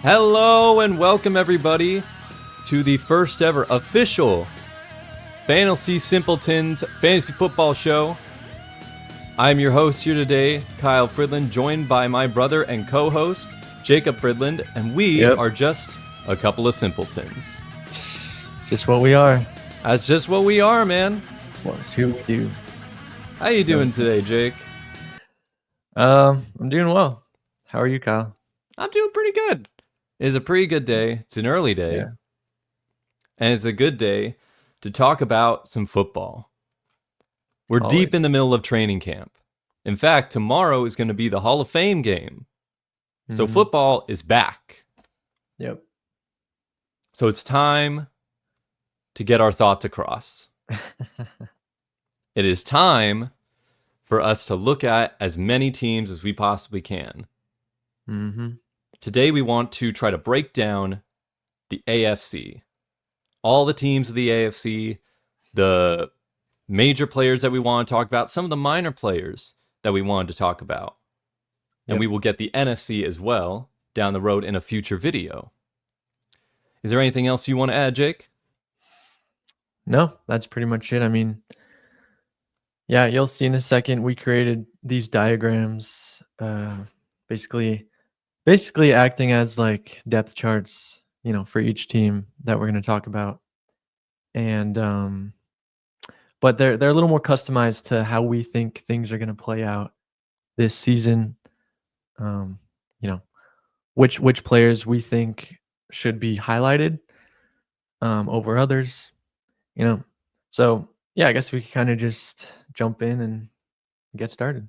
Hello and welcome everybody to the first ever official Fantasy Simpletons Fantasy Football Show. I'm your host here today, Kyle Fridland, joined by my brother and co-host, Jacob Fridland, and we are just a couple of simpletons. It's just what we are. That's just what we are, man. It's who we do. How you doing today, Jake? I'm doing well. How are you, Kyle? I'm doing pretty good. It's a pretty good day. It's an early day. Yeah. And it's a good day to talk about some football. We're deep in the middle of training camp. In fact, tomorrow is going to be the Hall of Fame game. So football is back. Yep. So it's time to get our thoughts across. It is time for us to look at as many teams as we possibly can. Today we want to try to break down the AFC. All the teams of the AFC, the major players that we want to talk about, some of the minor players that we wanted to talk about. And we will get the NFC as well down the road in a future video. Is there anything else you want to add, Jake? No, that's pretty much it. I mean, yeah, you'll see in a second, we created these diagrams, basically acting as like depth charts, for each team that we're going to talk about. And but they're a little more customized to how we think things are going to play out this season. Which players we think should be highlighted over others, So yeah, I guess we can kind of just jump in and get started.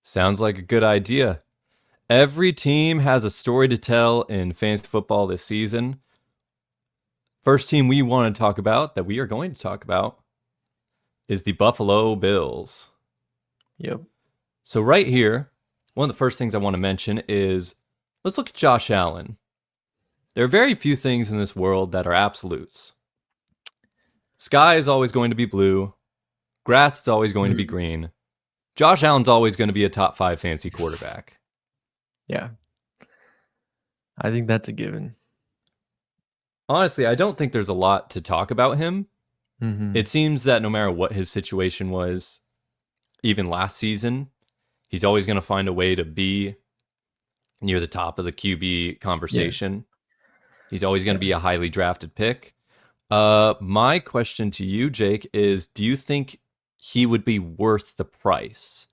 Sounds like a good idea. Every team has a story to tell in fantasy football this season. First team we want to talk about, that we are going to talk about, is the Buffalo Bills. Yep. So right here, one of the first things I want to mention is, let's look at Josh Allen. There are very few things in this world that are absolutes. Sky is always going to be blue. Grass is always going to be green. Josh Allen's always going to be a top 5 fantasy quarterback. Yeah. I think that's a given. Honestly, I don't think there's a lot to talk about him. Mm-hmm. It seems that no matter what his situation was, even last season, he's always going to find a way to be near the top of the QB conversation. Yeah. He's always going to be a highly drafted pick. My question to you, Jake, is do you think he would be worth the price?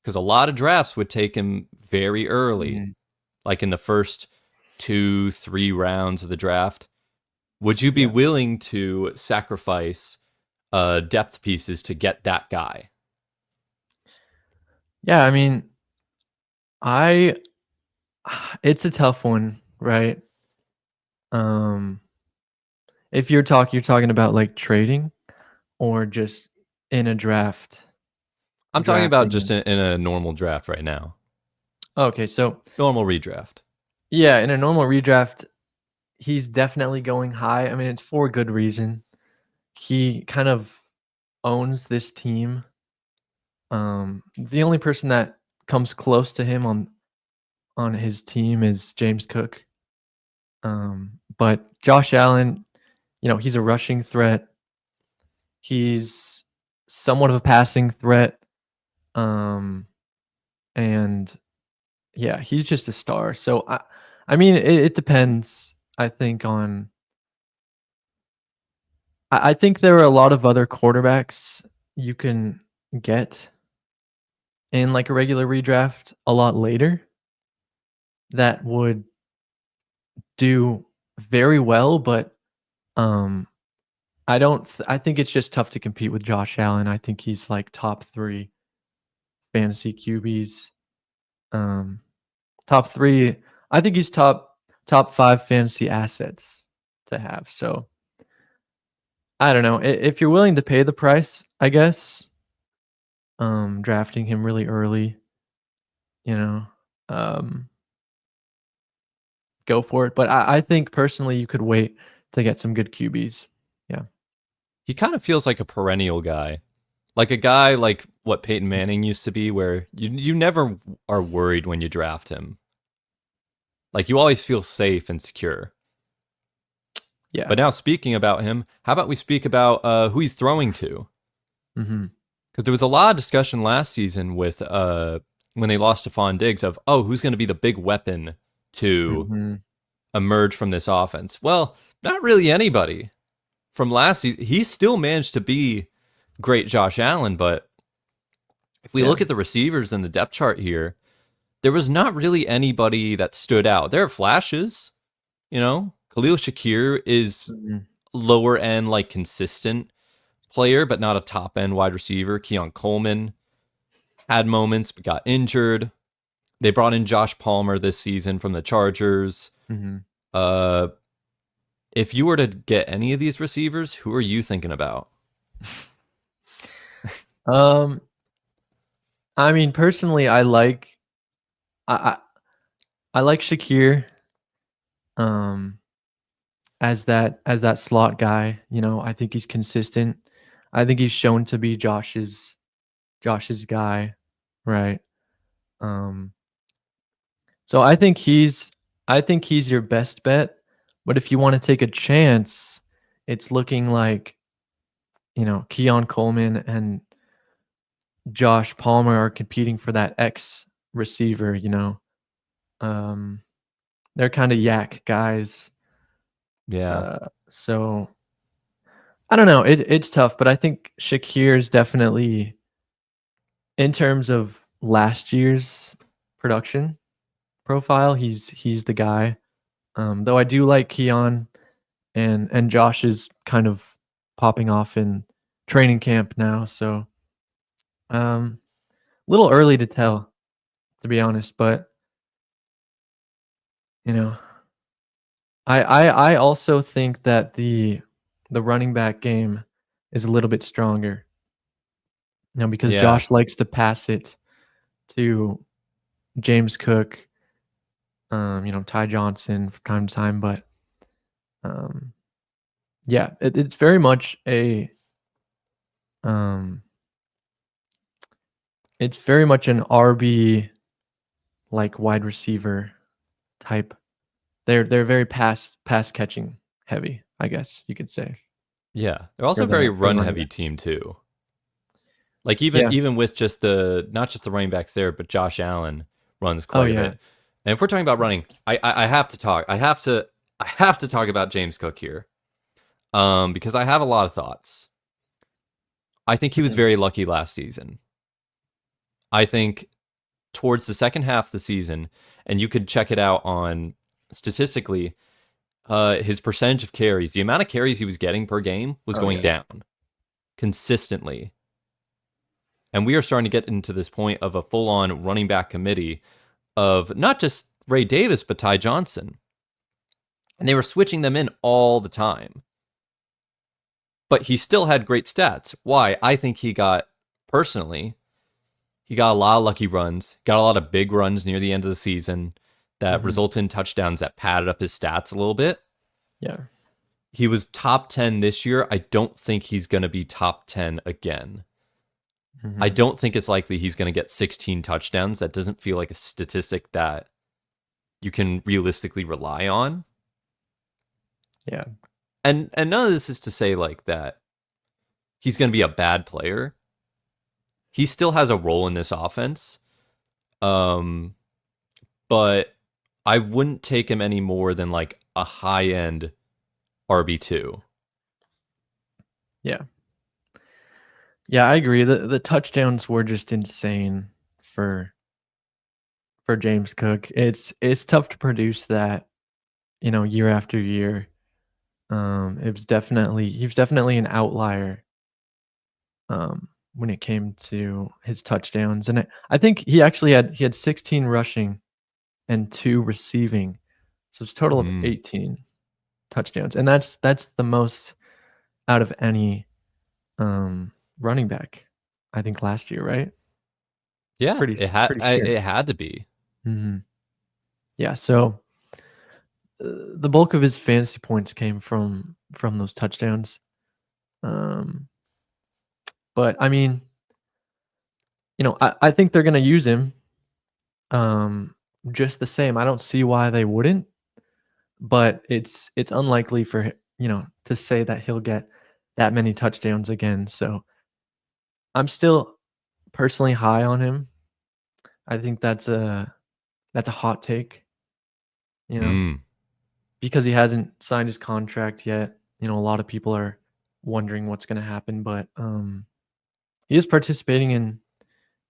Because a lot of drafts would take him very early, like in the first 2-3 rounds of the draft. Would you be willing to sacrifice depth pieces to get that guy? Yeah, I mean, it's a tough one, right? If you're talking about like trading or just in a draft. I'm talking about just in a normal draft right now. Okay, so normal redraft. Yeah, in a normal redraft, he's definitely going high. I mean, it's for a good reason. He kind of owns this team. The only person that comes close to him on his team is James Cook. But Josh Allen, he's a rushing threat. He's somewhat of a passing threat. And yeah, he's just a star. So I mean, it depends, I think, on I think there are a lot of other quarterbacks you can get in like a regular redraft a lot later that would do very well, but I think it's just tough to compete with Josh Allen. I think he's like top 3 fantasy QBs. Top 3, I think he's top 5 fantasy assets to have. So I don't know. If you're willing to pay the price, I guess, drafting him really early, go for it. But I think personally you could wait to get some good QBs. Yeah. He kind of feels like a perennial guy. Like a guy like what Peyton Manning used to be, where you never are worried when you draft him. Like you always feel safe and secure. Yeah. But now speaking about him, how about we speak about who he's throwing to? Mm-hmm. Because there was a lot of discussion last season with when they lost Stephon Diggs of, oh, who's going to be the big weapon to Mm-hmm. emerge from this offense? Well, not really anybody from last season. He still managed to be great Josh Allen, but if we Yeah. look at the receivers in the depth chart here, there was not really anybody that stood out. There are flashes, you know. Khalil Shakir is Mm-hmm. lower end, like consistent player, but not a top end wide receiver. Keon Coleman had moments, but got injured. They brought in Josh Palmer this season from the Chargers. Mm-hmm. Uh, if you were to get any of these receivers, who are you thinking about? Um, I mean, personally, I I like Shakir um as that slot guy. You know, I think he's consistent. I think he's shown to be Josh's guy, right? Um, so I think he's your best bet. But if you want to take a chance, it's looking like, you know, Keon Coleman and Josh Palmer are competing for that X receiver, you know. Um, they're kind of yak guys. Yeah, So I don't know. It's tough, but I think Shakir is definitely, in terms of last year's production profile, he's the guy. Though I do like Keon, and Josh is kind of popping off in training camp now, so um, a little early to tell, to be honest. But you know, I also think that the running back game is a little bit stronger, you know, because yeah, Josh likes to pass it to James Cook, you know, Ty Johnson from time to time, but um, yeah, it's very much a um, it's very much an RB like wide receiver type. They're very pass catching heavy, I guess you could say, yeah. They're also a very for the run running heavy back. team too. Like even Yeah. even with just the not just the running backs there, but Josh Allen runs Oh quite a yeah. bit. And if we're talking about running, I have to talk. I have to talk about James Cook here. Because I have a lot of thoughts. I think he was Mhm. very lucky last season. I think towards the second half of the season, and you could check it out on statistically, his percentage of carries, the amount of carries he was getting per game was Oh going yeah. down consistently. And we are starting to get into this point of a full on running back committee of not just Ray Davis, but Ty Johnson. And they were switching them in all the time. But he still had great stats. Why? I think personally, he got a lot of lucky runs, got a lot of big runs near the end of the season that Mhm. resulted in touchdowns that padded up his stats a little bit. Yeah. He was top 10 this year. I don't think he's going to be top 10 again. I Mhm. don't think it's likely he's going to get 16 touchdowns. That doesn't feel like a statistic that you can realistically rely on. Yeah. And none of this is to say like that he's going to be a bad player. He still has a role in this offense. Um but I wouldn't take him any more than like a high-end RB2. Yeah. Yeah, I agree. The touchdowns were just insane for James Cook. It's tough to produce that, you know, year after year. It was definitely he was definitely an outlier when it came to his touchdowns. And I think he had 16 rushing and 2 receiving. So it's a total of Mm. 18 touchdowns. And that's the most out of any running back, I think last year, right? Yeah, Pretty sure. it had to be. Mhm. Yeah, so the bulk of his fantasy points came from those touchdowns. Um, but I mean, you know, I think they're gonna use him. Um, just the same. I don't see why they wouldn't, but it's unlikely for to say that he'll get that many touchdowns again. So I'm still personally high on him. I think that's a hot take, you know, Mm. because he hasn't signed his contract yet. A lot of people are wondering what's going to happen, but he is participating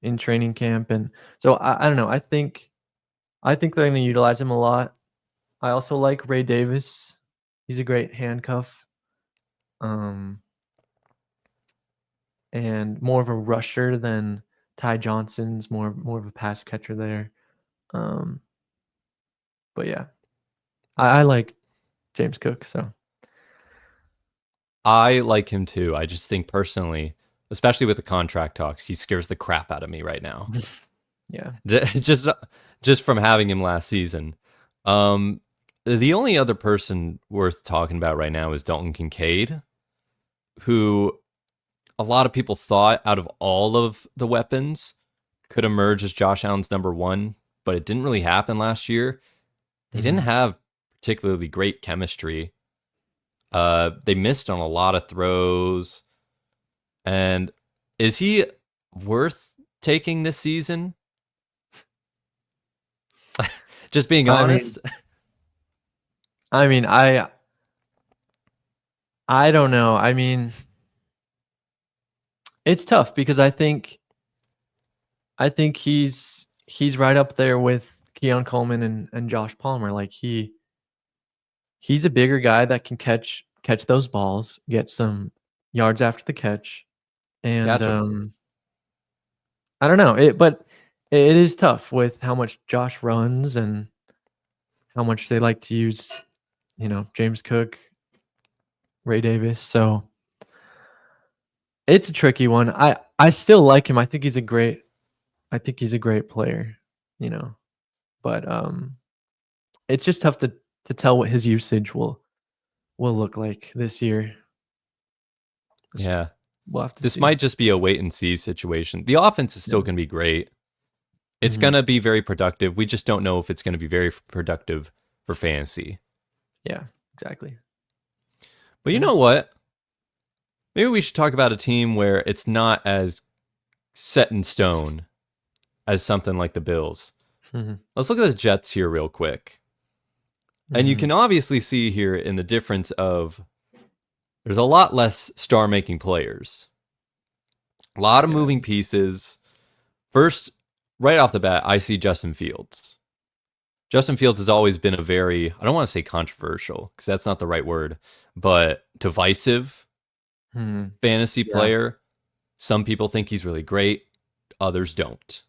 in training camp, and so I don't know. I think they're going to utilize him a lot. I also like Ray Davis. He's a great handcuff, um, and more of a rusher than Ty Johnson's. More of a pass catcher there. Um, but yeah, I like James Cook. So I like him too. I just think personally, especially with the contract talks, he scares the crap out of me right now. yeah, just just from having him last season. Um, the only other person worth talking about right now is Dalton Kincaid, who a lot of people thought out of all of the weapons could emerge as Josh Allen's number one, but it didn't really happen last year. They didn't mhm. have particularly great chemistry. They missed on a lot of throws. And is he worth taking this season? Just being I mean, honest. I mean, I don't know. I mean, it's tough because I think he's right up there with Keon Coleman and Josh Palmer. Like he's a bigger guy that can catch those balls, get some yards after the catch, and Catch him. I don't know. But it is tough with how much Josh runs and how much they like to use, James Cook, Ray Davis. So it's a tricky one. I still like him. I think he's a great player, you know. But it's just tough to tell what his usage will look like this year. This- Yeah. We'll have to This see. might just be a wait and see situation. The offense is still Yeah. going to be great. It's going Mhm. to be very productive. We just don't know if it's going to be very productive for fantasy. Yeah, exactly. But you Yeah. know what? Maybe we should talk about a team where it's not as set in stone as something like the Bills. Mhm. Let's look at the Jets here real quick. And you Mhm. can obviously see here in the difference of there's a lot less star making players, a lot of Yeah. moving pieces. First, right off the bat, I see Justin Fields. Justin Fields has always been a very, I don't want to say controversial because that's not the right word, but divisive Mhm. fantasy Yeah. player. Some people think he's really great, others don't.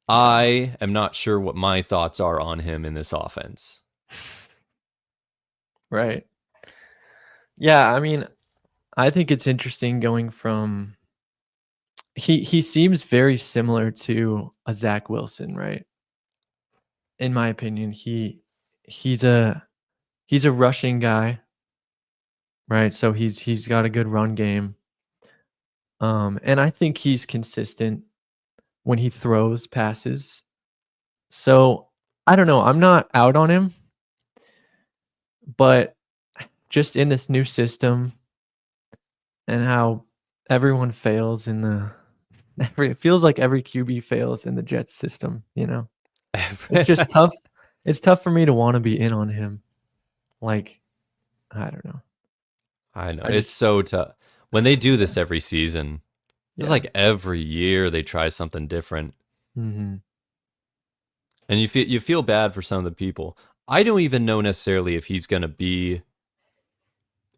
Yeah. I am not sure what my thoughts are on him in this offense. Right. Yeah, I mean, I think it's interesting going from he seems very similar to a Zach Wilson, right? In my opinion, he's a he's a rushing guy, right? So he's got a good run game. And I think he's consistent when he throws passes. So I don't know. I'm not out on him, but just in this new system and how everyone fails in the it feels like every QB fails in the Jets system. It's just tough. It's tough for me to want to be in on him. Like, I don't know. I know I it's just so tough when they do this every season. It's yeah. like every year they try something different, Mhm. and you feel bad for some of the people. I don't even know necessarily if he's going to be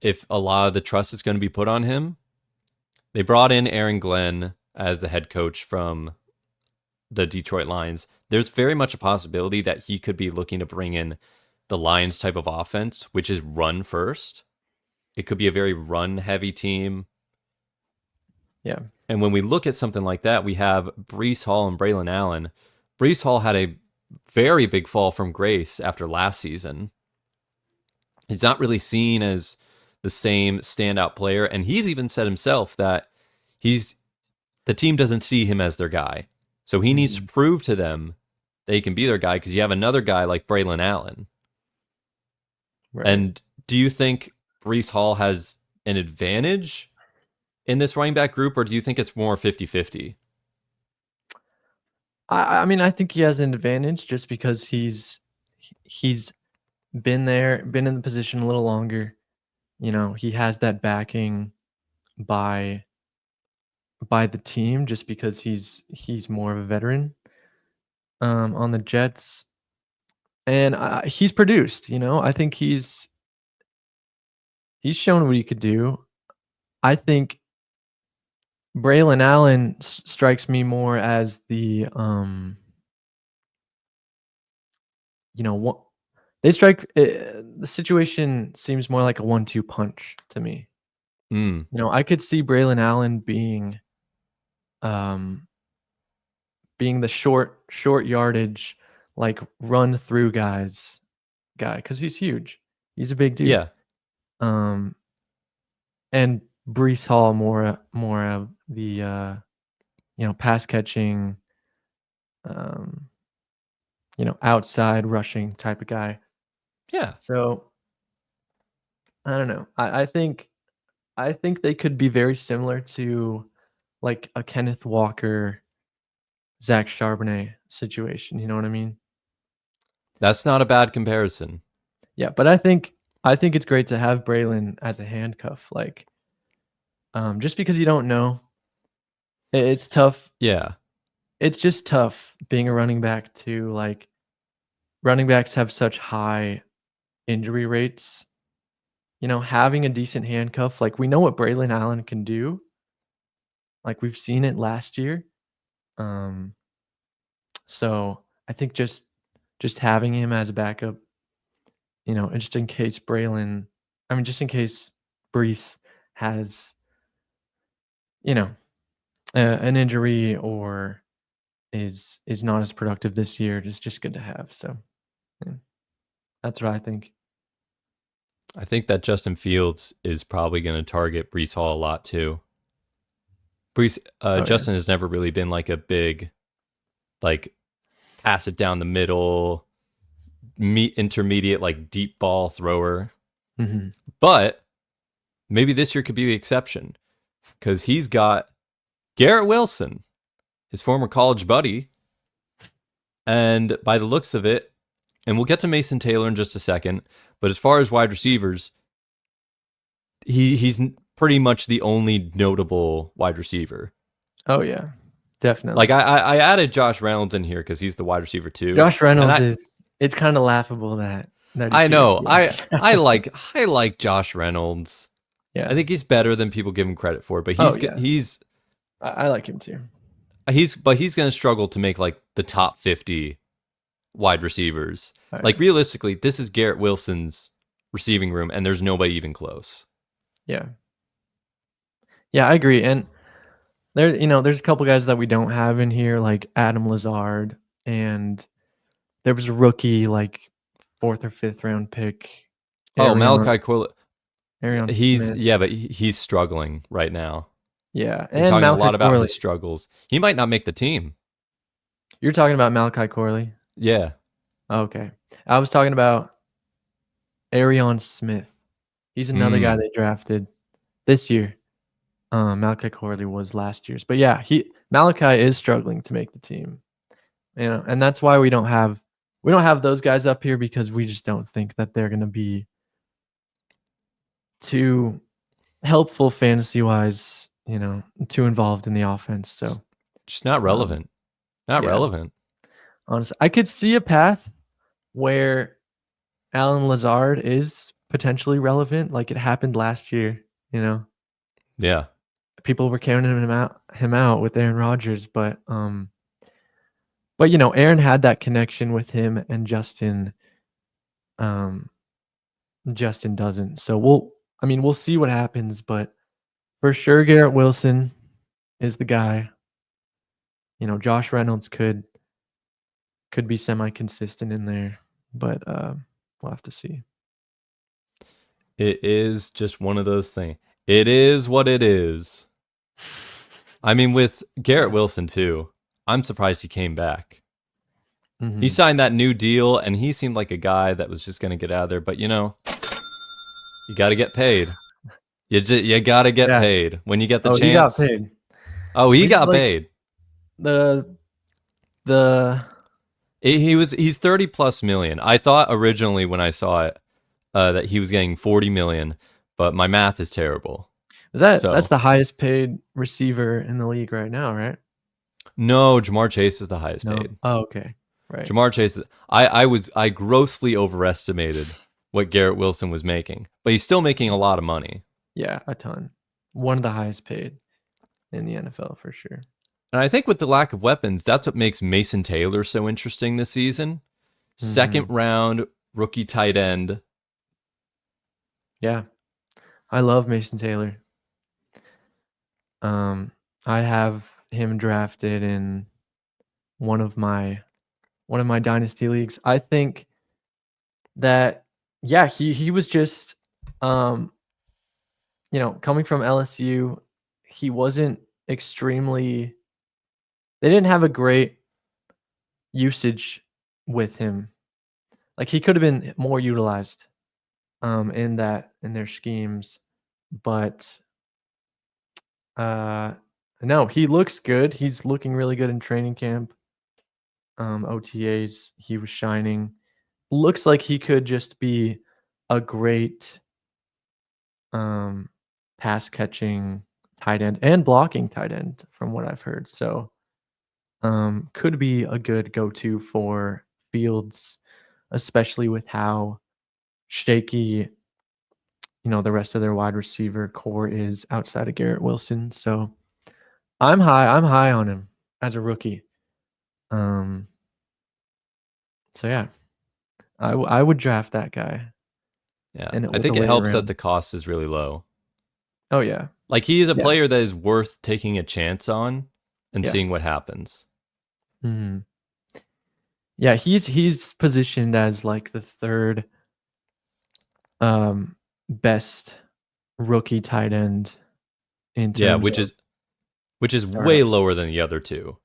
if a lot of the trust is going to be put on him. They brought in Aaron Glenn as the head coach from the Detroit Lions. There's very much a possibility that he could be looking to bring in the Lions type of offense, which is run first. It could be a very run heavy team. Yeah. And when we look at something like that, we have Brees Hall and Braylon Allen. Brees Hall had a very big fall from grace after last season. He's not really seen as the same standout player. And he's even said himself that the team doesn't see him as their guy. So he needs to Mhm. prove to them that he can be their guy because you have another guy like Braylon Allen. Right. And do you think Brees Hall has an advantage in this running back group, or do you think it's more 50-50? I mean, I think he has an advantage just because he's been there, been in the position a little longer. You know, he has that backing by the team just because he's more of a veteran on the Jets, and he's produced. You know, I think he's shown what he could do. I think Braylon Allen strikes me more as the you know what they strike. The situation seems more like a 1-2 punch to me. Mm, You know, I could see Braylon Allen um being the short yardage, like run through guy because he's huge. He's a big dude. yeah. Um, and Brees Hall more of the pass catching, um, outside rushing type of guy. Yeah. So I don't know. I think they could be very similar to like a Kenneth Walker, Zach Charbonnet situation. You know what I mean? That's not a bad comparison. Yeah, but I think it's great to have Braylon as a handcuff. Like, just because you don't know, it's tough. Yeah. It's just tough being a running back too. Like, running backs have such high injury rates. You know, having a decent handcuff, like we know what Braylon Allen can do. Like we've seen it last year. Um, so I think just having him as a backup, and just in case just in case Brees has, you know, an injury or is not as productive this year, it's just good to have. So yeah, that's what I think. I think that Justin Fields is probably going to target Brees Hall a lot too. Oh yeah. Justin has never really been like a big, like, pass it down the middle, intermediate, like deep ball thrower. Hmm. But maybe this year could be the exception because he's got Garrett Wilson, his former college buddy. And by the looks of it, and we'll get to Mason Taylor in just a second, but as far as wide receivers, he's pretty much the only notable wide receiver. Oh yeah, Like definitely. I added Josh Reynolds in here because he's the wide receiver too, Josh and Reynolds it's kind of laughable that he's I here. know Yeah. I like Josh Reynolds. I Yeah. think he's better than people give him credit for, but Oh yeah. he's I like him too. he's going to struggle to make like the top 50 wide receivers. Oh Like yeah. realistically, this is Garrett Wilson's receiving room, and there's nobody even close. Yeah. Yeah, I agree. And there's a couple guys that we don't have in here, like Adam Lazard, and there was a rookie, like fourth or fifth round pick, Oh, Arion Malachi Corley, Arion he's Smith. yeah, but he's struggling right now. Yeah, We're and talking a Malachi lot about Corley. his struggles. He might not make the team. You're talking about Malachi Corley? Yeah. Okay. I was talking about Arion Smith. He's another guy Mm. they drafted this year. Malachi Corley was last year's. But yeah, Malachi is struggling to make the team. And that's why we don't have those guys up here because we just don't think that they're gonna be too helpful fantasy wise, too involved in the offense. So Just not um, relevant. Not yeah, relevant. honestly, I could see a path where Alan Lazard is potentially relevant, like it happened last year. You know, Yeah. people were counting him out with Aaron Rodgers, but Aaron had that connection with him, and um, Justin doesn't. So we'll see what happens, but for sure, Garrett Wilson is the guy. Josh Reynolds could be semi-consistent in there, but we'll have to see. It is just one of those things. It is what it is. I mean, with Garrett Yeah. Wilson too, I'm surprised he came back. He Mhm. signed that new deal, and he seemed like a guy that was just going to get out of there. But you got to get paid. You got to get Yeah. paid when you get the Oh, he got chance. paid. Oh, he He's got like paid. the the He's 30 plus million. I thought originally when I saw it that he was getting 40 million, but my math is terrible. that's So the highest paid receiver in the league right now, right? no, Jamar Chase is the highest No. paid. Oh, okay. Right. Jamar Chase, I grossly overestimated what Garrett Wilson was making, but he's still making a lot of money. Yeah, a ton. One of the highest paid in the NFL for sure. And I think with the lack of weapons, that's what makes Mason Taylor so interesting this season. Second Mhm. round rookie tight end. Yeah. I love Mason Taylor. Um, I have him drafted in one of my dynasty leagues. I think that yeah, he was just um, coming from LSU, he wasn't extremely they didn't have a great usage with him. Like he could have been more utilized in their schemes, but uh no, he looks good. He's looking really good in training camp. OTAs, he was shining. Looks like he could just be a great um, pass catching tight end and blocking tight end from what I've heard. So could be a good go-to for Fields, especially with how shaky the rest of their wide receiver core is outside of Garrett Wilson. So I'm high on him as a rookie. Um, so yeah, I would draft that guy Yeah, in it I with the think it later helps that round. the cost is really low. Oh yeah, Like he is a yeah, player that is worth taking a chance on and yeah. seeing what happens. Mhm. Yeah, he's positioned as like the third best rookie tight end in Yeah, terms of which is way startups. lower than the other two.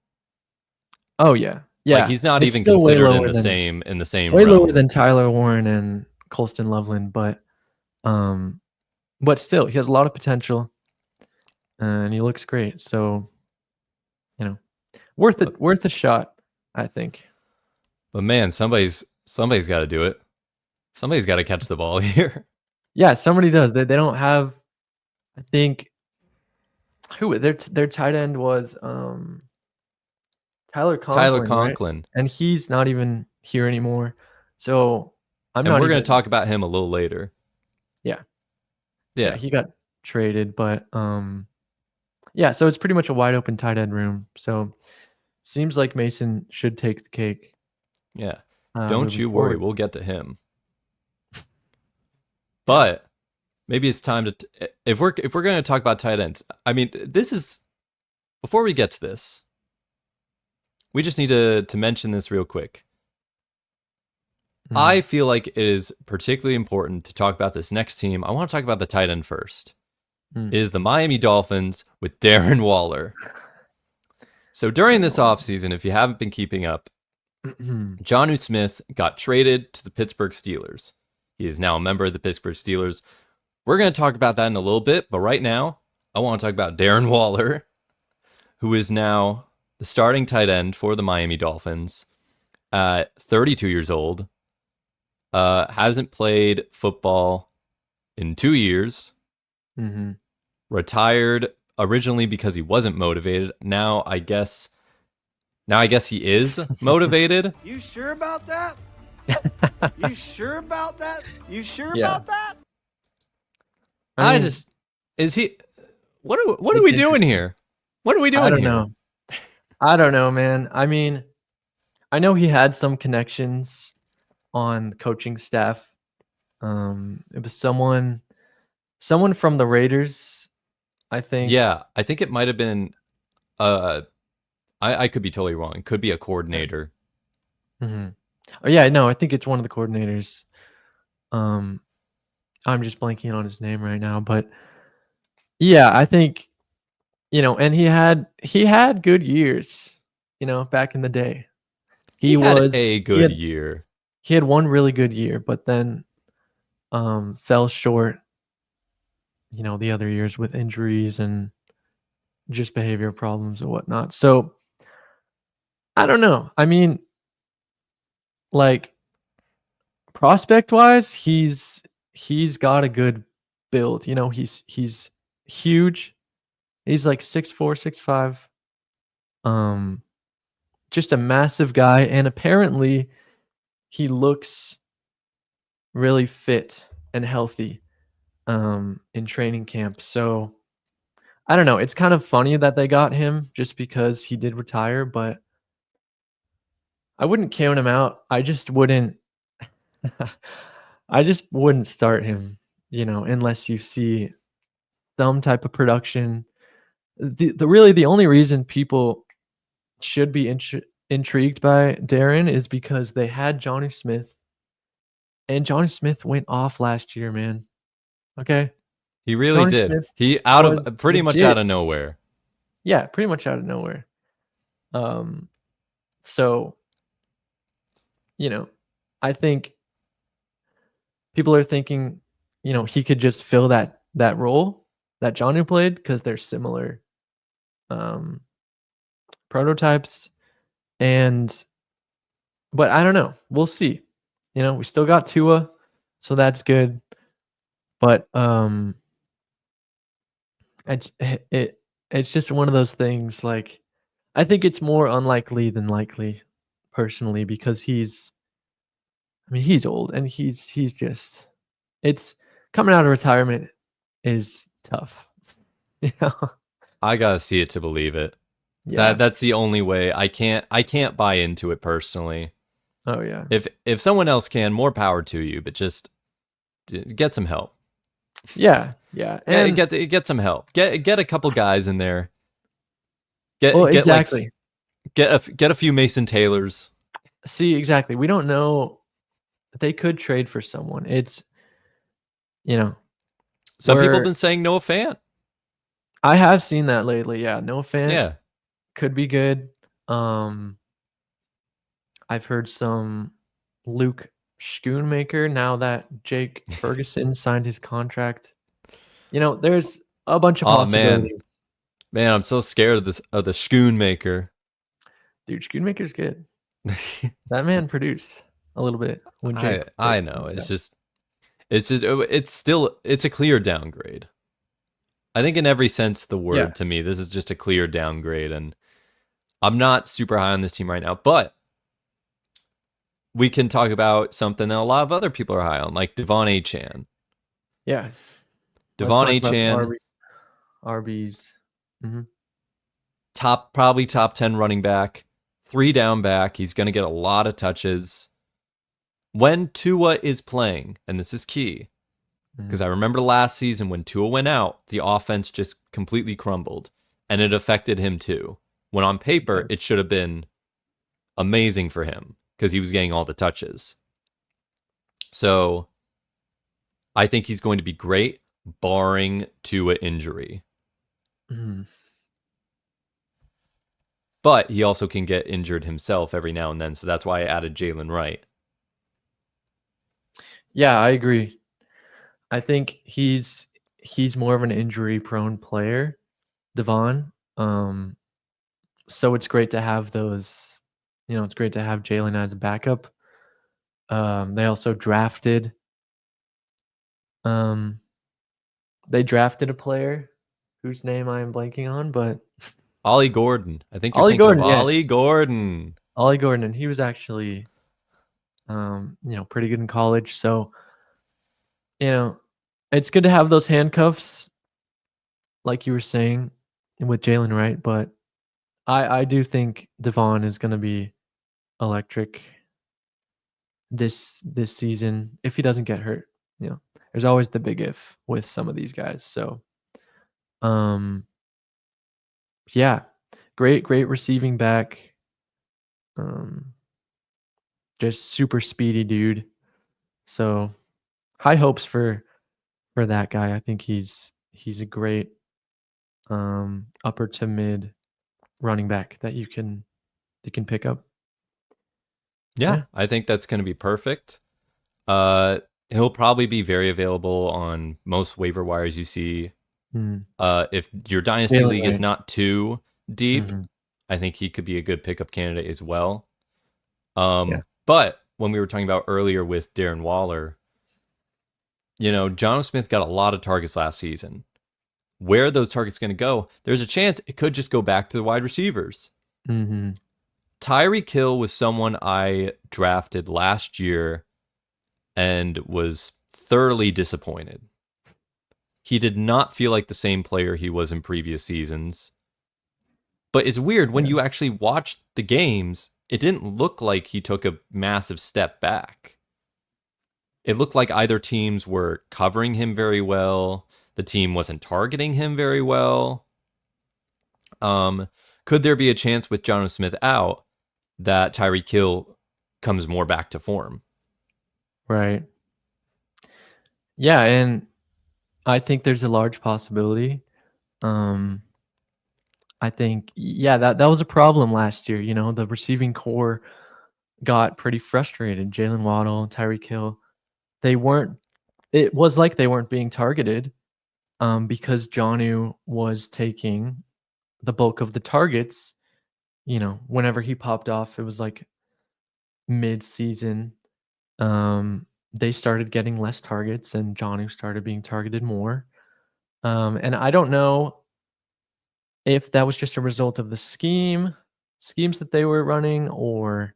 Oh yeah. Like Yeah. he's not It's even still way considered lower than in the same realm. Tyler Warren and Colston Loveland, but still he has a lot of potential and he looks great. So, you know, But worth a shot, I think. man, somebody's got to do it. Somebody's got to catch the ball here. Yeah, somebody does. They don't have I think who their tight end was Tyler Tyler Conklin, right? Conklin, And he's not even here anymore. So, I'm and not we're going to even talk about him a little later. yeah. Yeah, Yeah, he got traded, but, yeah, so it's pretty much a wide open tight end room. So, seems like Mason should take the cake, yeah. Don't moving you worry, forward. we'll get to him. Yeah. But maybe it's time to if we're going to talk about tight ends. I mean, this is before we get to this, we just need to mention this real quick. Mhm. I feel like it is particularly important to talk about this next team. I want to talk about the tight end first. Mm. It is the Miami Dolphins with Darren Waller. So during Darren this Waller. offseason, if you haven't been keeping up, Jonnu Smith got traded to the Pittsburgh Steelers. He is now a member of the Pittsburgh Steelers. We're going to talk about that in a little bit, but right now, I want to talk about Darren Waller, who is now the starting tight end for the Miami Dolphins at 32 years old. Hasn't played football in 2 years. Mhm. Retired originally because he wasn't motivated. Now I guess he is motivated. You sure about that? You sure about that? You sure Yeah. about that? I I mean, just is he what are it's we doing interesting. here? What are we I doing don't here? know. I don't know, man. I mean, I know he had some connections on the coaching staff. It was someone from the Raiders, I think. Yeah, I think it might have been uh I could be totally wrong. It could be a Yeah. coordinator. Mhm. Oh, yeah, no, I think it's one of the coordinators. Um, I'm just blanking on his name right now, but yeah, I think, and he had good years, back in the day. He had was a good year. he had one really good year, but then fell short, the other years with injuries and just behavior problems and whatnot. So I don't know. I mean, like prospect wise, he's got a good build. He's huge. He's like 6'4", 6'5". Just a massive guy, and apparently he looks really fit and healthy in training camp. So I don't know. It's kind of funny that they got him just because he did retire, but I wouldn't count him out. I just wouldn't I just wouldn't start him, unless you see some type of production. The only reason people should be intrigued by Darren is because they had Johnny Smith, and Johnny Smith went off last year, man. Okay? He really Johnny did. Smith He was pretty much out legit. of nowhere. Yeah, pretty much out of nowhere. So, I think people are thinking, he could just fill that role that Johnny played because they're similar um prototypes. But I don't know. We'll see. We still got Tua, so that's good. But it's it's just one of those things. Like, I think it's more unlikely than likely, personally, because he's old and he's just it's coming out of retirement is tough. You know? I gotta see it to believe it. Yeah. That's the only way. I can't buy into it personally. Oh yeah. If someone else can, more power to you, but just get some help. Yeah. Yeah. And Get some help. Get a couple guys in there. Get exactly. get a few Mason Taylors. See, exactly. We don't know. They could trade for someone. It's Some people have been saying Noah Fant. I have seen that lately. Yeah, Noah Fant Yeah. could be good. I've heard some Luke Schoonmaker now that Jake Ferguson signed his contract. There's a bunch of Oh man. possibilities. Man, I'm so scared of the Schoonmaker. Dude, Schoonmaker's good. That man produced a little bit when Jake. I know. It's a clear downgrade. I think in every sense of the word, to me, this is just a clear downgrade, and I'm not super high on this team right now, but we can talk about something that a lot of other people are high on, like Devon Achane. Yeah. Devon Achane, RBs. Mm-hmm. probably top 10 running back, 3 down back. He's going to get a lot of touches. When Tua is playing, and this is key, because I remember last season when Tua went out, the offense just completely crumbled, and it affected him too. When on paper, it should have been amazing for him because he was getting all the touches. So I think he's going to be great, barring Tua injury. Mm-hmm. But he also can get injured himself every now and then, so that's why I added Jalen Wright. Yeah, I agree. I think he's more of an injury-prone player, Devon. So it's great to have those. It's great to have Jalen as a backup. They also drafted. They drafted a player whose name I am blanking on, but Ollie Gordon. I think you're Ollie thinking Gordon, of Ollie yes. Gordon. Ollie Gordon, and he was actually, pretty good in college. So, it's good to have those handcuffs, like you were saying, with Jalen Wright. But I do think Devon is going to be electric this season if he doesn't get hurt. There's always the big if with some of these guys. So, yeah, great receiving back. Just super speedy dude. So high hopes for that guy. I think he's a great upper to mid running back that you can pick up. Yeah, I think that's going to be perfect. He'll probably be very available on most waiver wires you see. If your dynasty league is not too deep, I think he could be a good pickup candidate as well. But when we were talking about earlier with Darren Waller, Jonnu Smith got a lot of targets last season. Where are those targets going to go? There's a chance it could just go back to the wide receivers. Tyreek Hill was someone I drafted last year and was thoroughly disappointed. He did not feel like the same player he was in previous seasons. But it's weird, when you actually watch the games, it didn't look like he took a massive step back. It looked like either teams were covering him very well, the team wasn't targeting him very well. Could there be a chance with Jonnu Smith out that Tyreek Hill comes more back to form? Right. Yeah, and I think there's a large possibility. I think, that was a problem last year. The receiving core got pretty frustrated. Jalen Waddle, Tyreek Hill, it was like they weren't being targeted because Jonnu was taking the bulk of the targets. Whenever he popped off, it was like mid-season. They started getting less targets and Jonnu started being targeted more. And I don't know if that was just a result of the schemes that they were running, or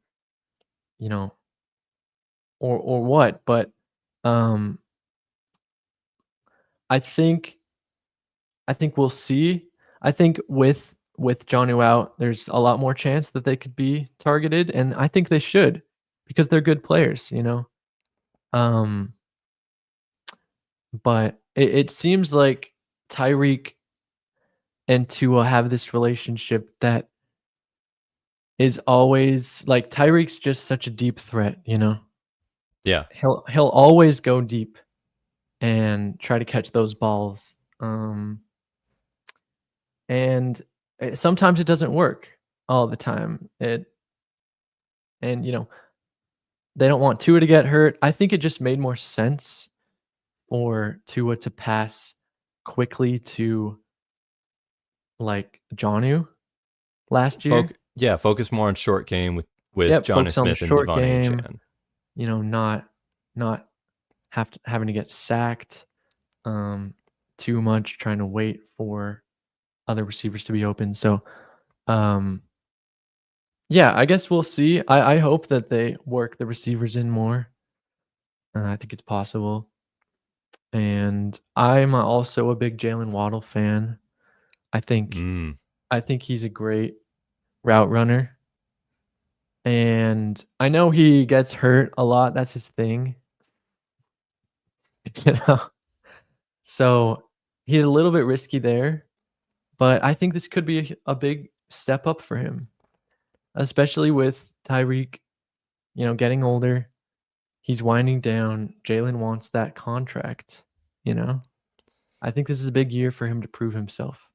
or what, but I think we'll see. I think with Jonnu out, there's a lot more chance that they could be targeted, and I think they should, because they're good players. But it seems like Tyreek and Tua have this relationship that is always like, Tyreek's just such a deep threat. Yeah. He'll always go deep and try to catch those balls. And sometimes it doesn't work all the time. And they don't want Tua to get hurt. I think it just made more sense for Tua to pass quickly to like Jonnu last year. Focus more on short game with Jonnu Smith and short Devon game. Achane. Not having to get sacked too much, trying to wait for other receivers to be open. So I guess we'll see. I hope that they work the receivers in more. I think it's possible. And I'm also a big Jalen Waddle fan. I think he's a great route runner. And I know he gets hurt a lot. That's his thing. So he's a little bit risky there. But I think this could be a big step up for him, especially with Tyreek, getting older. He's winding down. Jalen wants that contract, I think this is a big year for him to prove himself.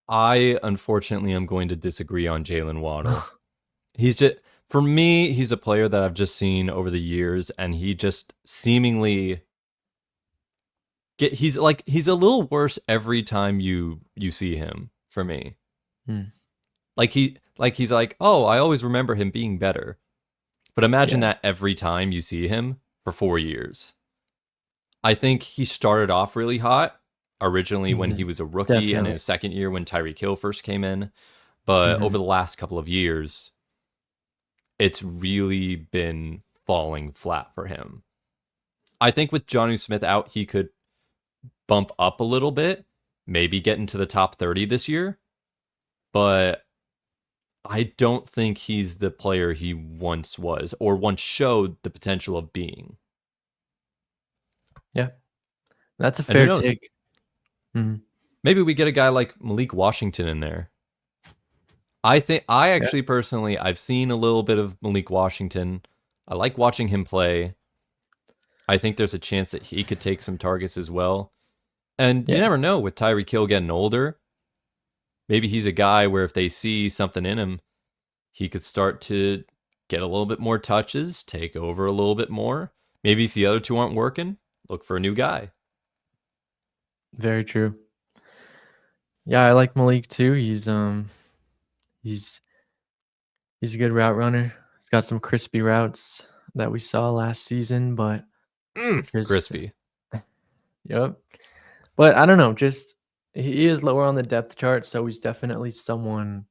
I, unfortunately, am going to disagree on Jalen Waddle. For me, he's a player that I've just seen over the years, and he just seemingly he's a little worse every time you see him, for me. He's like, oh, I always remember him being better. But imagine that every time you see him for 4 years. I think he started off really hot originally when he was a rookie and in his second year when Tyreek Hill first came in. But over the last couple of years, it's really been falling flat for him. I think with Jonnu Smith out, he could bump up a little bit, maybe get into the top 30 this year. But I don't think he's the player he once was or once showed the potential of being. Yeah, that's a fair take. Maybe we get a guy like Malik Washington in there. I actually personally, I've seen a little bit of Malik Washington. I like watching him play. I think there's a chance that he could take some targets as well. And you never know with Tyreek Hill getting older. Maybe he's a guy where if they see something in him, he could start to get a little bit more touches, take over a little bit more. Maybe if the other two aren't working, look for a new guy. Very true. Yeah, I like Malik too. He's a good route runner. He's got some crispy routes that we saw last season, but Crispy. Yep. But I don't know, just he is lower on the depth chart, so he's definitely someone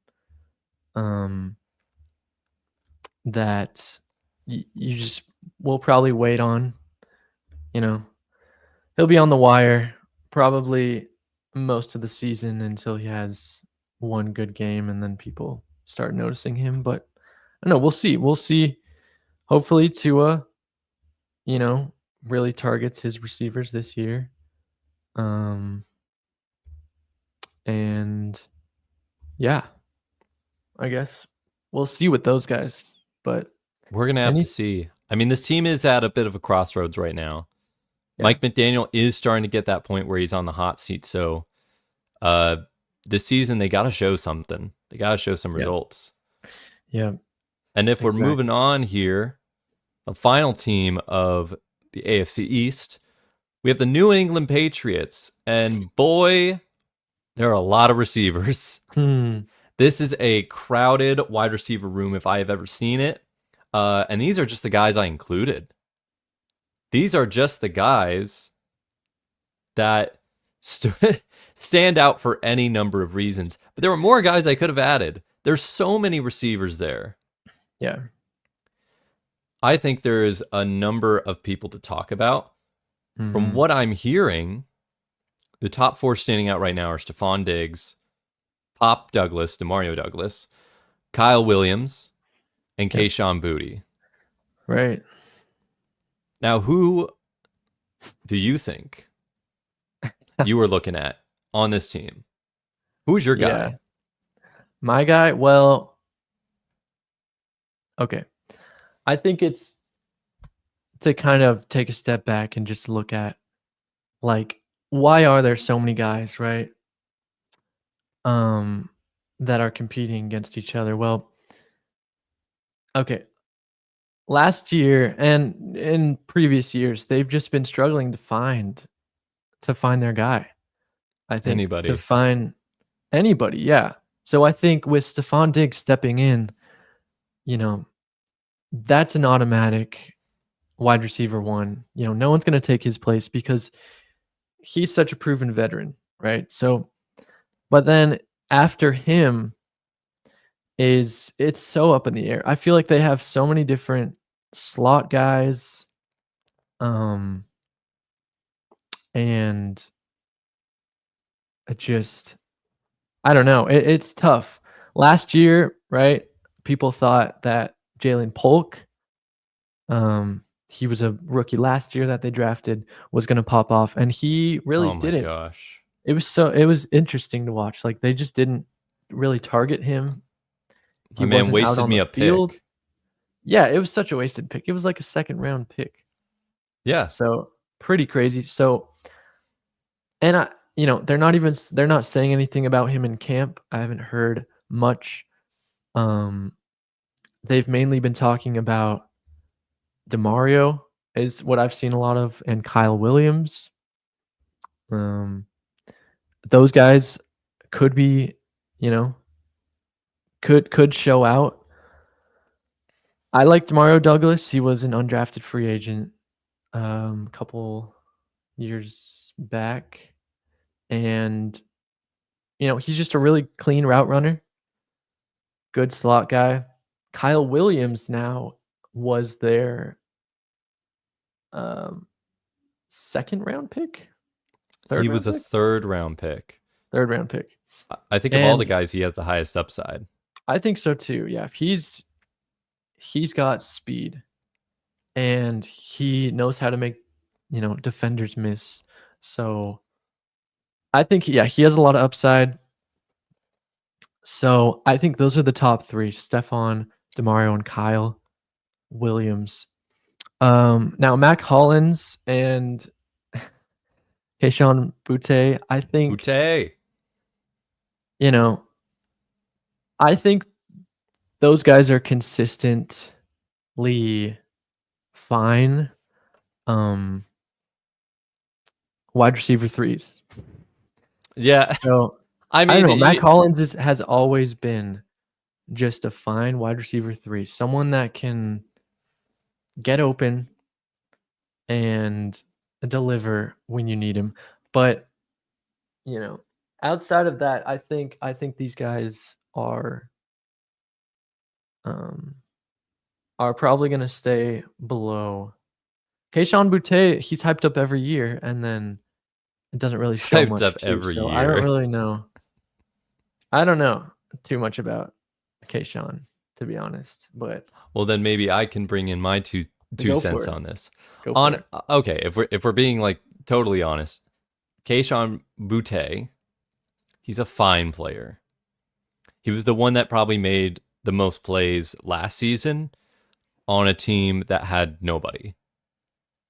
that you just will probably wait on. You know, he'll be on the wire probably most of the season until he has one good game, and then people start noticing him. But I don't know, we'll see. We'll see. Hopefully, Tua, really targets his receivers this year. And yeah, I guess we'll see with those guys. But we're going to have to see. I mean, this team is at a bit of a crossroads right now. Yeah. Mike McDaniel is starting to get that point where he's on the hot seat. So this season, they got to show something. They got to show some results. Yeah. And if we're moving on here, the final team of the AFC East, we have the New England Patriots. And boy, there are a lot of receivers. This is a crowded wide receiver room if I have ever seen it. And these are just the guys I included. These are just the guys that stand out for any number of reasons. But there were more guys I could have added. There's so many receivers there. Yeah. I think there is a number of people to talk about. From what I'm hearing, the top four standing out right now are Stephon Diggs, Pop Douglas, Demario Douglas, Kyle Williams, and Kayshon Boutte. Right. Now, who do you think you were looking at on this team? Who's your guy? Yeah. My guy? Well, okay. I think it's to kind of take a step back and just look at, like, why are there so many guys, right? That are competing against each other. Well, okay. Last year and in previous years, they've just been struggling to find their guy. I think to find anybody, yeah. So I think with Stephon Diggs stepping in, that's an automatic wide receiver one. No one's going to take his place because he's such a proven veteran, right? So, but then after him it's so up in the air. I feel like they have so many different slot guys, and I don't know. It's tough. Last year, right? People thought that Jalen Polk, he was a rookie last year that they drafted, was going to pop off, and he really didn't. Oh my gosh. It was interesting to watch. Like, they just didn't really target him. He wasn't wasted out on me a field. Pick. Yeah, it was such a wasted pick. It was like a second round pick. Yeah. So pretty crazy. So, and they're not saying anything about him in camp. I haven't heard much. They've mainly been talking about Demario is what I've seen a lot of, and Kyle Williams. Those guys could be, could show out. I like Demario Douglas. He was an undrafted free agent a couple years back, and he's just a really clean route runner, good slot guy. Kyle Williams now was their second round pick. He was a third round pick. Third round pick. I think of all the guys, he has the highest upside. I think so too. Yeah, he's got speed, and he knows how to make defenders miss. So I think he has a lot of upside. So I think those are the top three: Stephon, Demario, and Kyle Williams. Now Mac Hollins and Kayshon Boutte, I think. Boutte. I think those guys are consistent fine wide receiver threes. Yeah. So I I don't mean, know. Matt Collins has always been just a fine wide receiver three, someone that can get open and deliver when you need him. But outside of that, I think these guys um are probably gonna stay below. Kayshon Boutte, he's hyped up every year, and then it doesn't really it's show hyped much up too. every So I don't year. really know. I don't know too much about Kayshon, to be honest. But Well, then maybe I can bring in my two go cents for it. on this. Go for it. Okay, if we're being like totally honest, Kayshon Boutte, he's a fine player. He was the one that probably made the most plays last season on a team that had nobody.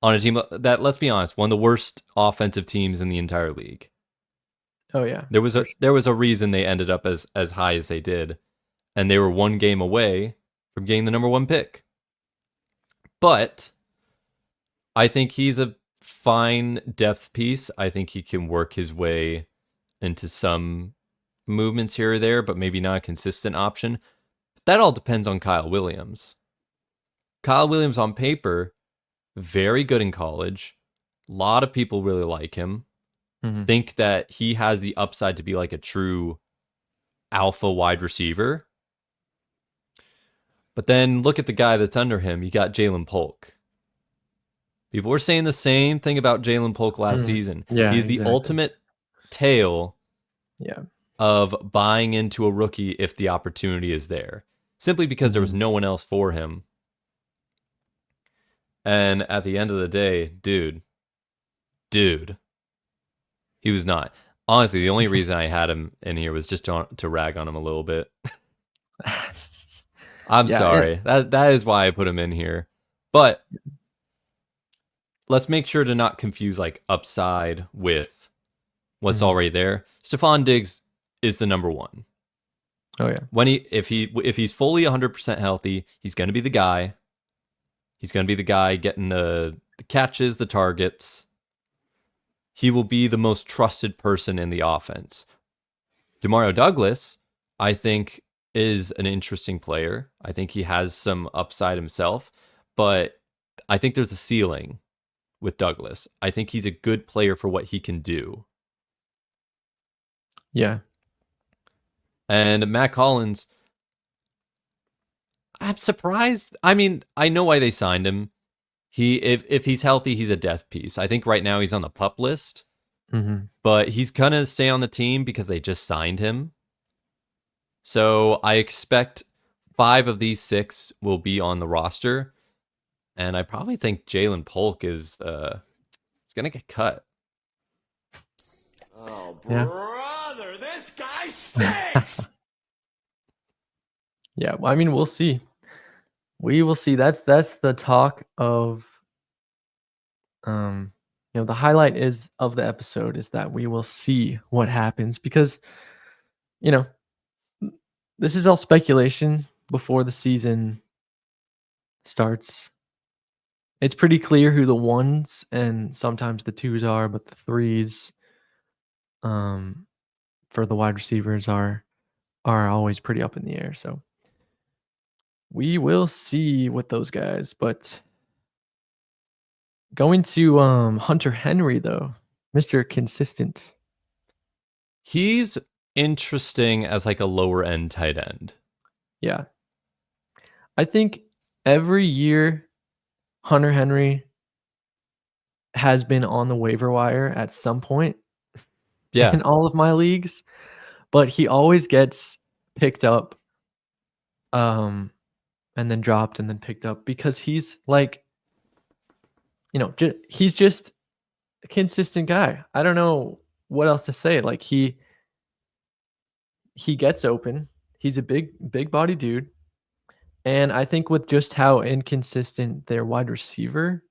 On a team that, let's be honest, one of the worst offensive teams in the entire league. Oh yeah. There was for sure. a reason they ended up as high as they did, and they were one game away from getting the number 1 pick. But I think he's a fine depth piece. I think he can work his way into some movements here or there, but maybe not a consistent option. That all depends on Kyle Williams. Kyle Williams on paper, very good in college. A lot of people really like him. Mhm. Think that he has the upside to be like a true alpha wide receiver. But then look at the guy that's under him. You got Jalen Polk. People were saying the same thing about Jalen Polk last season. Yeah, He's the exactly. ultimate tale Yeah. of buying into a rookie if the opportunity is there, simply because there was no one else for him. And at the end of the day, dude, he was not. Honestly, the only reason I had him in here was just to rag on him a little bit. I'm Yeah, sorry. That is why I put him in here. But let's make sure to not confuse like upside with what's already there. Stephon Diggs is the number 1. Oh yeah. If he's fully 100% healthy, he's going to be the guy. He's going to be the guy getting the catches, the targets. He will be the most trusted person in the offense. Demario Douglas, I think, is an interesting player. I think he has some upside himself, but I think there's a ceiling with Douglas. I think he's a good player for what he can do. Yeah. And Matt Collins, I'm surprised. I mean, I know why they signed him. If he's healthy, he's a death piece. I think right now he's on the pup list, but he's gonna stay on the team because they just signed him. So I expect 5 of these 6 will be on the roster, and I probably think Jalen Polk is gonna get cut. Oh, Yeah. brother, this guy stinks. Yeah, well, I mean, we'll see. We will see. That's the talk of the highlight is of the episode is that we will see what happens because you know, this is all speculation before the season starts. It's pretty clear who the ones and sometimes the twos are, but the threes for the wide receivers are always pretty up in the air. So we will see with those guys, but going to Hunter Henry though, Mr. Consistent. He's interesting as like a lower end tight end. Yeah. I think every year Hunter Henry has been on the waiver wire at some point Yeah. in all of my leagues, but he always gets picked up and then dropped and then picked up because he's like he's just a consistent guy. I don't know what else to say. Like he gets open. He's a big body dude. And I think with just how inconsistent their wide receiver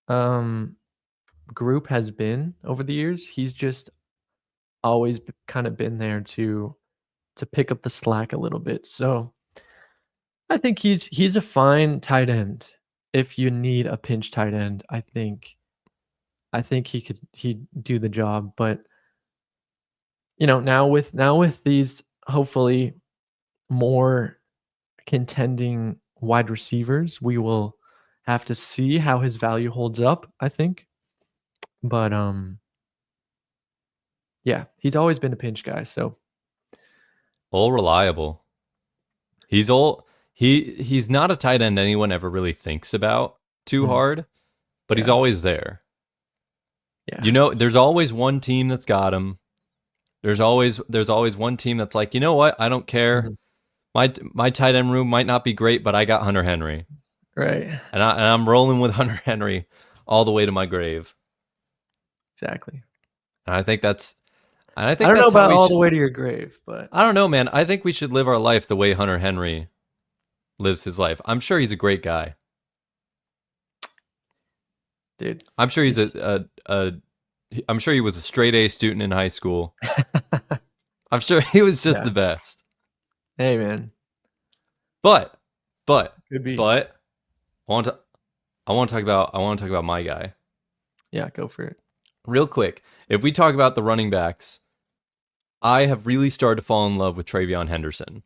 group has been over the years, he's just always kind of been there to pick up the slack a little bit. So I think he's a fine tight end. If you need a pinch tight end, I think he'd do the job. But now with these hopefully more contending wide receivers, we will have to see how his value holds up, I think. But yeah, he's always been a pinch guy, so All reliable. He's not a tight end anyone ever really thinks about too hard, but he's yeah. always there. Yeah. There's always one team that's got him. There's always one team that's like, you know what? I don't care. Mhm. My tight end room might not be great, but I got Hunter Henry, Right. and I'm rolling with Hunter Henry all the way to my grave. Exactly. And I think that's I don't know how about we all should. the way to your grave, but I don't know, man. I think we should live our life the way Hunter Henry lives his life. I'm sure he's a great guy. dude, I'm sure I'm sure he was a straight A student in high school. I'm sure he was just Yeah. the best. Hey, man. But Could be. I want to talk about my guy Yeah, go for it. real quick. If we talk about the running backs, I have really started to fall in love with Travion Henderson.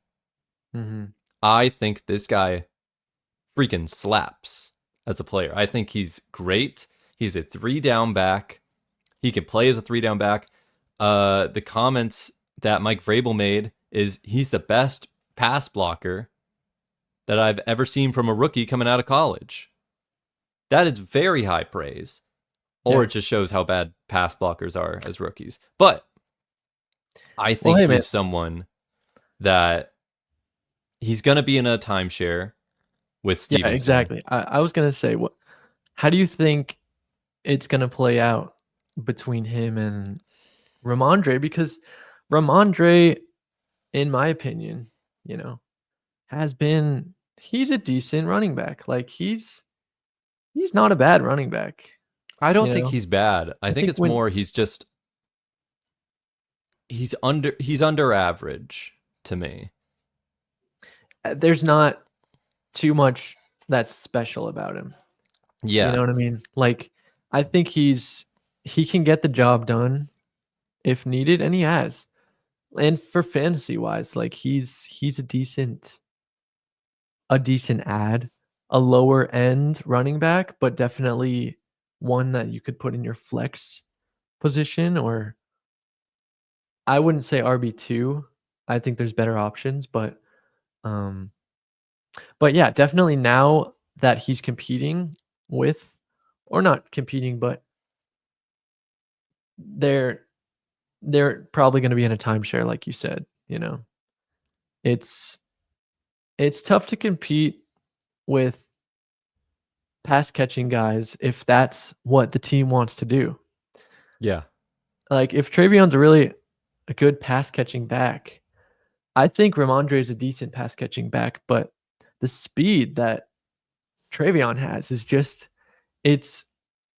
Mm-hmm. I think this guy freaking slaps as a player. I think he's great. He's a 3-down back. He can play as a 3-down back. The comments that Mike Vrabel made is he's the best pass blocker that I've ever seen from a rookie coming out of college. That is very high praise. Or it just shows how bad pass blockers are as rookies. But I think he's someone that he's going to be in a timeshare with Stevenson. Yeah, exactly. I was going to say, how do you think it's going to play out between him and Ramondre? Because Ramondre, in my opinion, he's a decent running back. Like he's not a bad running back. I don't think he's bad. I think it's more he's under average to me. There's not too much that's special about him. Yeah. You know what I mean? Like I think he can get the job done if needed, and he has. And for fantasy wise, like he's a decent ad, a lower end running back, but definitely one that you could put in your flex position, or I wouldn't say RB2. I think there's better options, but yeah, definitely now that he's competing with, or not competing, but they're probably going to be in a timeshare, like you said. It's tough to compete with pass catching guys if that's what the team wants to do. Yeah. Like if Travion's really a good pass catching back, I think Ramondre is a decent pass catching back, but the speed that Travion has is just, it's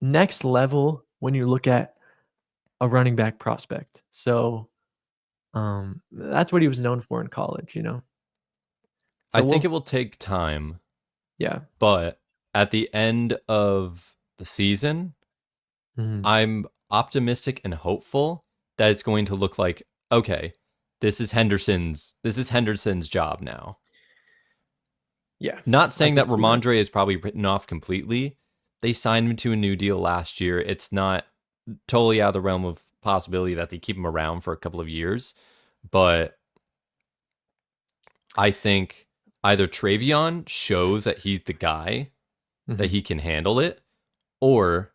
next level when you look at a running back prospect. So that's what he was known for in college, So I think it will take time. Yeah. But at the end of the season, I'm optimistic and hopeful that it's going to look like, okay, this is Henderson's job now. Yeah. Not saying that Ramondre is probably written off completely. They signed him to a new deal last year. It's not totally out of the realm of possibility that they keep him around for a couple of years. But I think either Travion shows that he's the guy, that he can handle it, or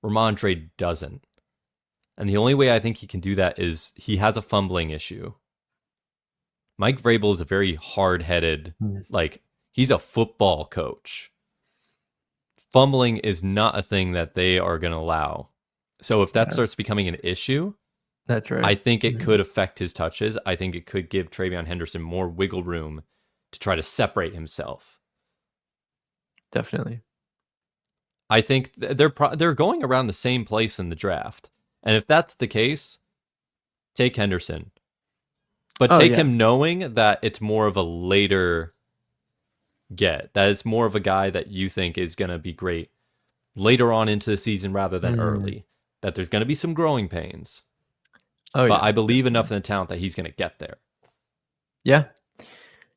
Ramondre doesn't. And the only way I think he can do that is he has a fumbling issue. Mike Vrabel is a very hard-headed, he's a football coach. Fumbling is not a thing that they are going to allow. So if that starts becoming an issue, that's right. I think it could affect his touches. I think it could give Travion Henderson more wiggle room to try to separate himself. Definitely. I think they're going around the same place in the draft. And if that's the case, take Henderson. But take him knowing that it's more of a later get. That it's more of a guy that you think is going to be great later on into the season rather than early. That there's going to be some growing pains. Oh But yeah, I believe enough in the talent that he's going to get there. yeah.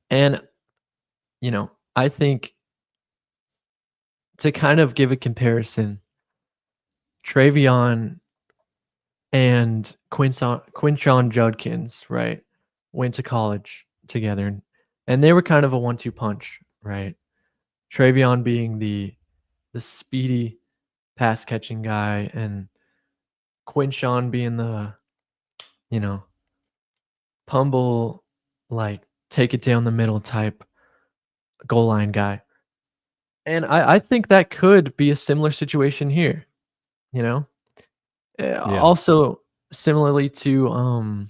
And I think to kind of give a comparison, Travion and Quinshon Judkins, right, went to college together, and they were kind of a 1-2 punch, right? Travion being the speedy pass catching guy, and Quinshon being the you know pumble, like take it down the middle type goal line guy. And I think that could be a similar situation here. You know, Yeah. Also similarly to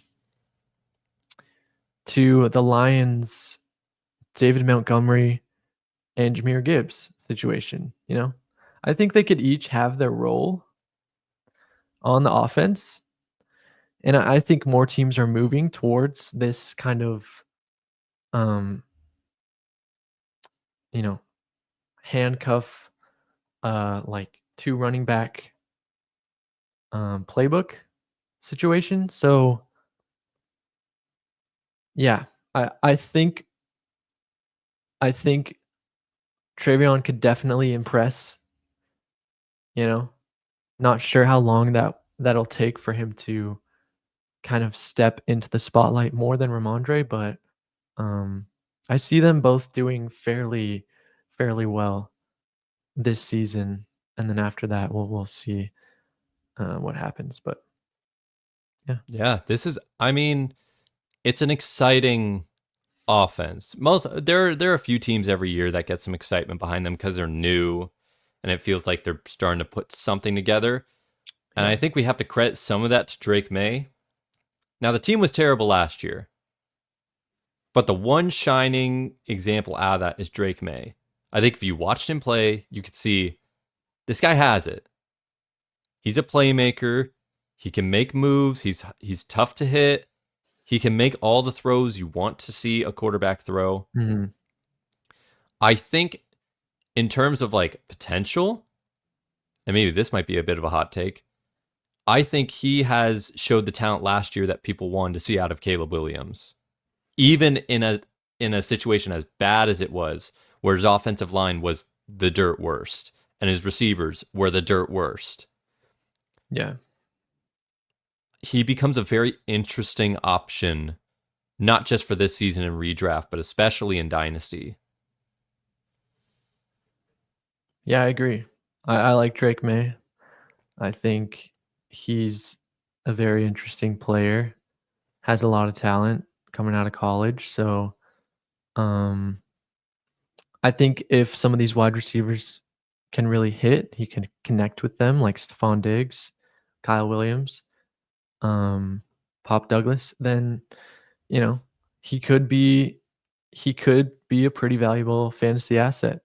the Lions, David Montgomery and Jahmyr Gibbs situation. I think they could each have their role on the offense, and I think more teams are moving towards this kind of um, you know, handcuff like two running back playbook situation. So yeah, I think Travion could definitely impress. Not sure how long that'll take for him to kind of step into the spotlight more than Ramondre, but I see them both doing fairly well this season, and then after that, we'll see what happens. But yeah, Yeah, I mean, it's an exciting offense. There are a few teams every year that get some excitement behind them because they're new and it feels like they're starting to put something together. And yeah, I think we have to credit some of that to Drake May. Now, the team was terrible last year, but the one shining example out of that is Drake May. I think if you watched him play, you could see this guy has it. He's a playmaker. He can make moves. He's tough to hit. He can make all the throws you want to see a quarterback throw. mhm, I think in terms of like potential, and maybe this might be a bit of a hot take, I think he has showed the talent last year that people wanted to see out of Caleb Williams. Even in a situation as bad as it was, where his offensive line was the dirt worst and his receivers were the dirt worst. yeah, He becomes a very interesting option, not just for this season in redraft, but especially in Dynasty. yeah. I agree. I like Drake May. I think he's a very interesting player. Has a lot of talent coming out of college. So, um, I think if some of these wide receivers can really hit, he can connect with them, like Stephon Diggs, Kyle Williams, um, Pop Douglas, then you know he could be he could be a pretty valuable fantasy asset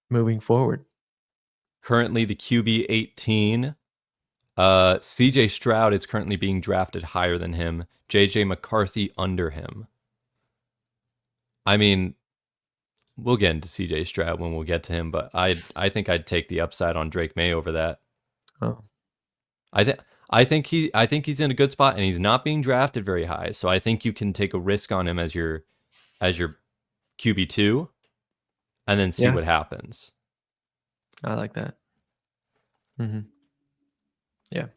moving forward. Currently, the QB 18. CJ Stroud is currently being drafted higher than him. JJ McCarthy under him. I mean, we'll get into CJ Stroud when we'll get to him, but I think I'd take the upside on Drake May over that. Oh, I think he's in a good spot and he's not being drafted very high. So I think you can take a risk on him as your QB2 and then see yeah, what happens. I like that. hmm Yeah.